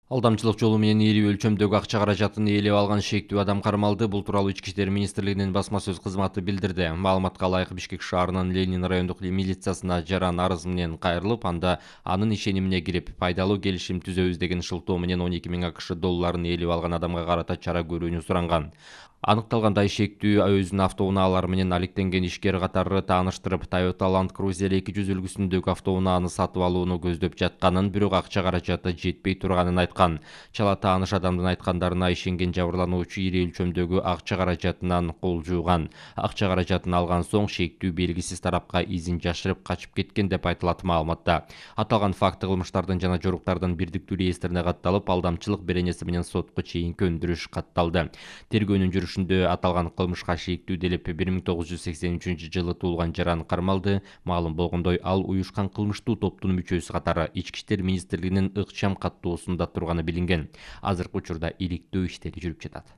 Алдамчылык жолу менен ири өлчөмдөгү акча каражатын ээлеп алган шектүү адам кармалды. Бул тууралуу Ички иштер министрлигинин басма сөз кызматы билдирди. Маалыматка ылайык Бишкек шаарынын Ленин райондук милициясына жаран арыз менен кайрылып, анда анын ишенимине кирип, пайдалуу келишим түзөбүз деген шылтоо менен 12 000 АКШ долларын ээлеп алган адамга карата чара көрүүнү суранган. Аныкталгандай шектүү өзүнүн автоунаалары менен алектенген ишкер катары тааныштырып, Toyota Land Cruiser 200 үлгүсүндөгү автоунааны сатып алууну көздөп жатканын, бирок акча каражаты жетпей турганын айткан. Чала тааныш адамдын айткандарына ишенген жабырлануучу ири өлчөмдөгү акча каражатынан кол жууган. Акча каражатын алган соң шектүү белгисиз тарапка изин жашырып качып кеткен деп айтылат маалыматта. Аталган факты кылмыштардын жана жоруктардын бирдиктүү реестрине катталып, алдамчылык беренеси менен сотко чейинки өндүрүш катталды. Тергөөнүн жүрүшүндө аталган кылмышка шектүүделип 1983 жылы туулган жаран кармалды. Маалым болгондой, ал уюшкан кылмыштуу топтун мүчөсү катары Ички иштер министрлигинин ыкчам каттоосунда турганы билинген. Азыркы учурда иликтөө иштери жүрүп жатат.